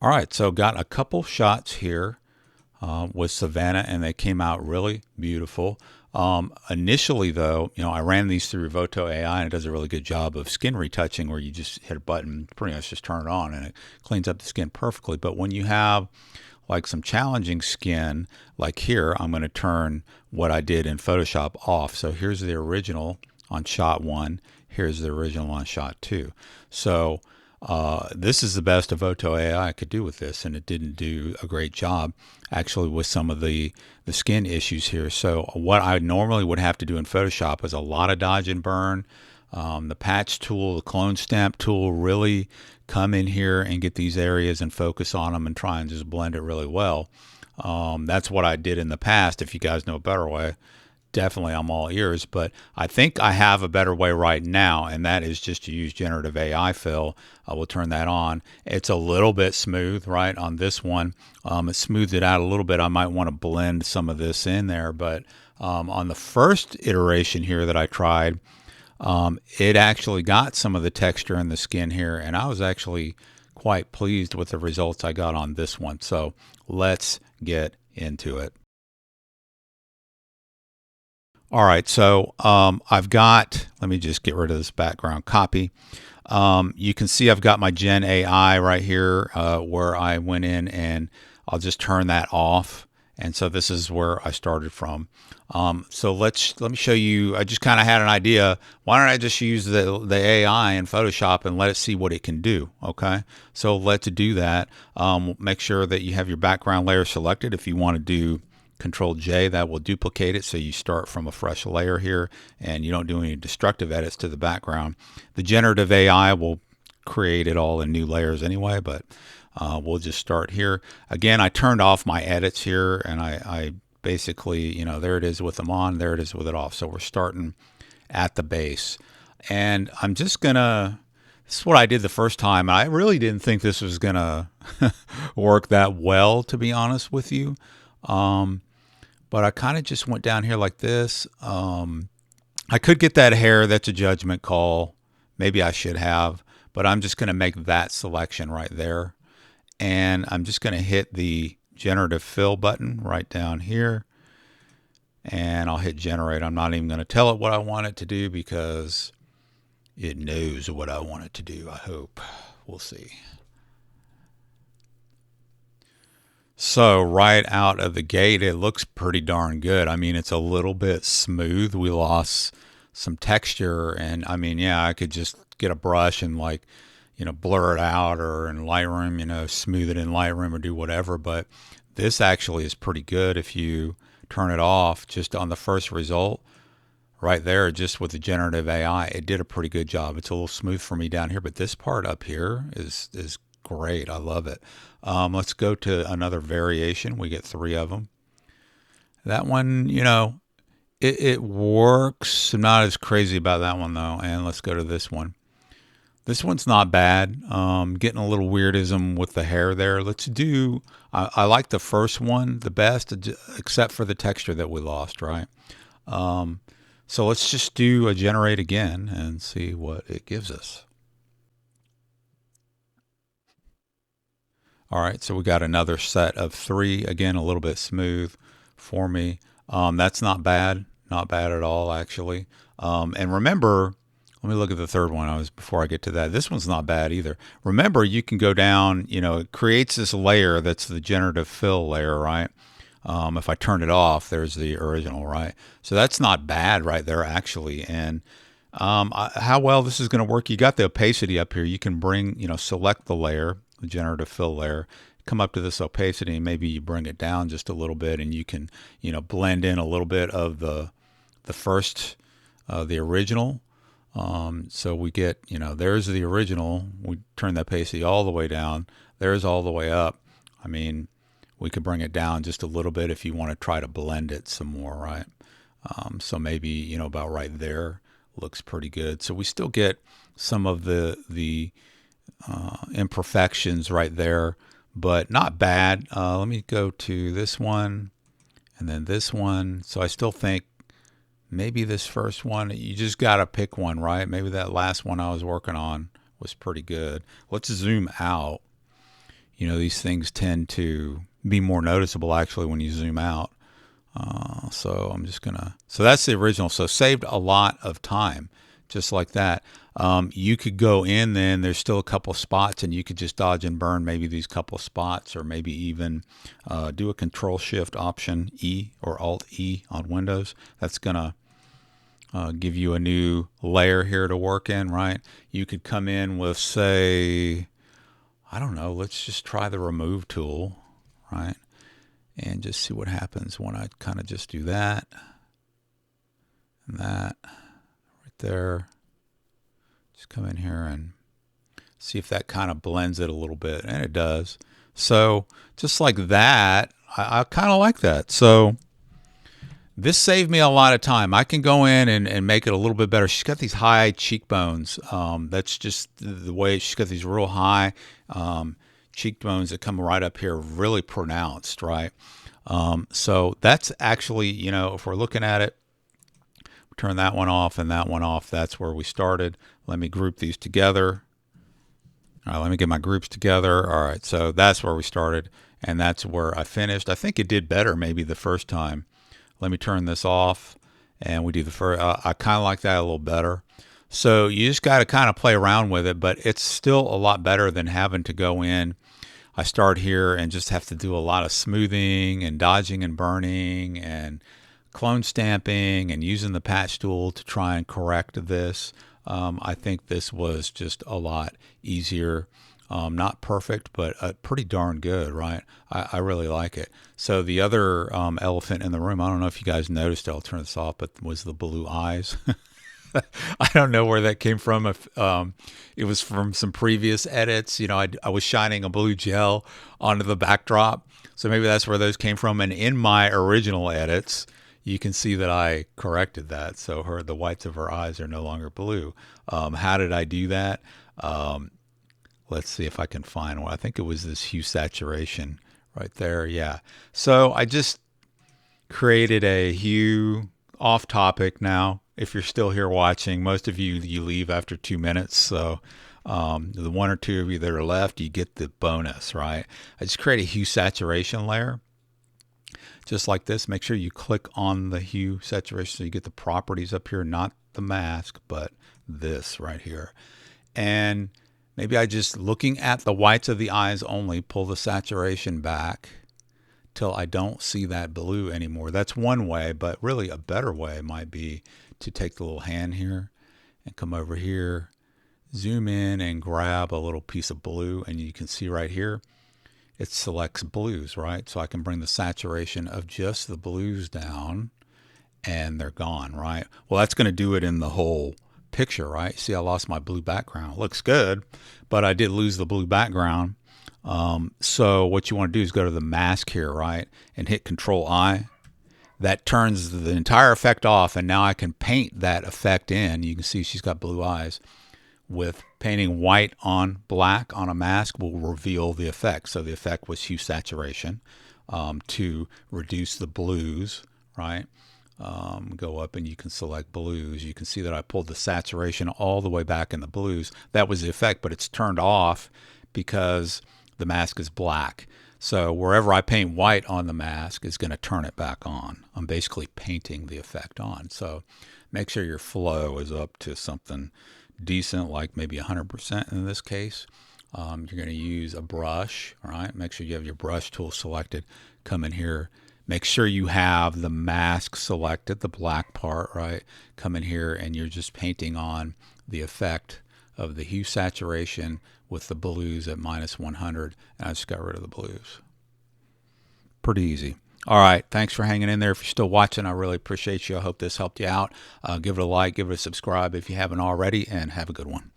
All right, so got a couple shots here with Savannah, and they came out really beautiful. Initially, though, I ran these through Retouching AI, and it does a really good job of skin retouching, where you just hit a button, pretty much just turn it on, and it cleans up the skin perfectly. But when you have like some challenging skin, like here, I'm going to turn what I did in Photoshop off. So here's the original on shot 1. Here's the original on shot 2. So this is the best of Photo AI could do with this, and it didn't do a great job actually with some of the skin issues here. So what I normally would have to do in Photoshop is a lot of dodge and burn. The patch tool, the clone stamp tool, really come in here and get these areas and focus on them and try and just blend it really well. That's what I did in the past. If you guys know a better way, definitely I'm all ears. But I think I have a better way right now, and that is just to use Generative AI fill. I will turn that on. It's a little bit smooth, right, on this one. It smoothed it out a little bit. I might want to blend some of this in there. But on the first iteration here that I tried, it actually got some of the texture in the skin here, and I was actually quite pleased with the results I got on this one. So let's get into it. All right, so I've got, let me just get rid of this background copy. You can see I've got my Gen AI right here where I went in, and I'll just turn that off. And so this is where I started from. So let me show you. I just kind of had an idea. Why don't I just use the AI in Photoshop and let it see what it can do? Okay. So let's do that. Make sure that you have your background layer selected. If you want to do Control J, that will duplicate it. So you start from a fresh layer here, and you don't do any destructive edits to the background. The Generative AI will create it all in new layers anyway, but we'll just start here. Again, I turned off my edits here, and I basically, there it is with them on, there it is with it off. So we're starting at the base. And I'm just gonna, this is what I did the first time. I really didn't think this was gonna work that well, to be honest with you. But I kind of just went down here like this. I could get that hair. That's a judgment call. Maybe I should have, but I'm just going to make that selection right there. And I'm just going to hit the generative fill button right down here. And I'll hit generate. I'm not even going to tell it what I want it to do because it knows what I want it to do, I hope. We'll see. So right out of the gate, it looks pretty darn good. I mean, it's a little bit smooth. We lost some texture, and I mean, yeah, I could just get a brush and blur it out, or in Lightroom, smooth it in Lightroom or do whatever. But this actually is pretty good if you turn it off just on the first result right there, just with the Generative AI. It did a pretty good job. It's a little smooth for me down here, but this part up here is great. I love it. Let's go to another variation. We get 3 of them. That one, it works. I'm not as crazy about that one though. And let's go to this one. This one's not bad. Getting a little weirdism with the hair there. Let's do, I like the first one the best, except for the texture that we lost, right? So let's just do a generate again and see what it gives us. All right, so we got another set of 3. Again, a little bit smooth for me. That's not bad. Not bad at all, actually. And remember, let me look at the third one before I get to that. This one's not bad either. Remember, you can go down, it creates this layer that's the generative fill layer, right? If I turn it off, there's the original, right? So that's not bad right there, actually. And how well this is going to work, you got the opacity up here. You can bring, select the layer, the generative fill layer, come up to this opacity, and maybe you bring it down just a little bit, and you can, blend in a little bit of the first, the original. So we get, there's the original. We turn the opacity all the way down. There's all the way up. I mean, we could bring it down just a little bit if you want to try to blend it some more, right? So maybe, about right there looks pretty good. So we still get some of the imperfections right there, but not bad. Let me go to this one and then this one. So I still think maybe this first one, you just got to pick one, right? Maybe that last one I was working on was pretty good. Let's zoom out. These things tend to be more noticeable actually when you zoom out. So I'm just gonna, so that's the original. So saved a lot of time, just like that. You could go in then, there's still a couple spots and you could just dodge and burn maybe these couple spots, or maybe even do a Control Shift Option E or Alt E on Windows. That's gonna give you a new layer here to work in, right? You could come in with, say, I don't know, let's just try the remove tool, right? And just see what happens when I kind of just do that and that right there. Just come in here and see if that kind of blends it a little bit, and it does. So just like that, I kind of like that. So this saved me a lot of time. I can go in and make it a little bit better. She's got these high cheekbones. That's just the way she's got these real high cheekbones that come right up here, really pronounced, right? So that's actually, if we're looking at it, turn that one off and that one off. That's where we started. Let me group these together. All right, let me get my groups together. All right, so that's where we started, and that's where I finished. I think it did better maybe the first time. Let me turn this off, and we do the first. I kind of like that a little better. So you just got to kind of play around with it, but it's still a lot better than having to go in. I start here and just have to do a lot of smoothing and dodging and burning and clone stamping and using the patch tool to try and correct this. I think this was just a lot easier. Not perfect, but pretty darn good, right? I really like it. So the other elephant in the room, I don't know if you guys noticed, I'll turn this off, but was the blue eyes. I don't know where that came from. If it was from some previous edits, I was shining a blue gel onto the backdrop, so maybe that's where those came from. And in my original edits, you can see that I corrected that, so the whites of her eyes are no longer blue. How did I do that? Let's see if I can find one. I think it was this hue saturation right there. Yeah. So I just created a hue off topic now. If you're still here watching, most of you leave after 2 minutes. So the one or two of you that are left, you get the bonus, right? I just create a hue saturation layer. Just like this. Make sure you click on the hue saturation so you get the properties up here, not the mask, but this right here. And maybe I just, looking at the whites of the eyes only, pull the saturation back till I don't see that blue anymore. That's one way, but really a better way might be to take the little hand here and come over here, zoom in and grab a little piece of blue, and you can see right here, it selects blues, right? So I can bring the saturation of just the blues down and they're gone, right? Well, that's going to do it in the whole picture, right? See, I lost my blue background. It looks good, but I did lose the blue background. So what you want to do is go to the mask here, right? And hit Control I. That turns the entire effect off, and now I can paint that effect in. You can see she's got blue eyes. With painting white on black on a mask will reveal the effect. So the effect was hue saturation to reduce the blues, right? Go up and you can select blues. You can see that I pulled the saturation all the way back in the blues. That was the effect, but it's turned off because the mask is black. So wherever I paint white on the mask is going to turn it back on. I'm basically painting the effect on. So make sure your flow is up to something decent, like maybe 100% in this case. You're going to use a brush, all right? Make sure you have your brush tool selected. Come in here. Make sure you have the mask selected, the black part, right? Come in here and you're just painting on the effect of the hue saturation with the blues at -100. And I just got rid of the blues. Pretty easy. All right. Thanks for hanging in there. If you're still watching, I really appreciate you. I hope this helped you out. Give it a like, give it a subscribe if you haven't already, and have a good one.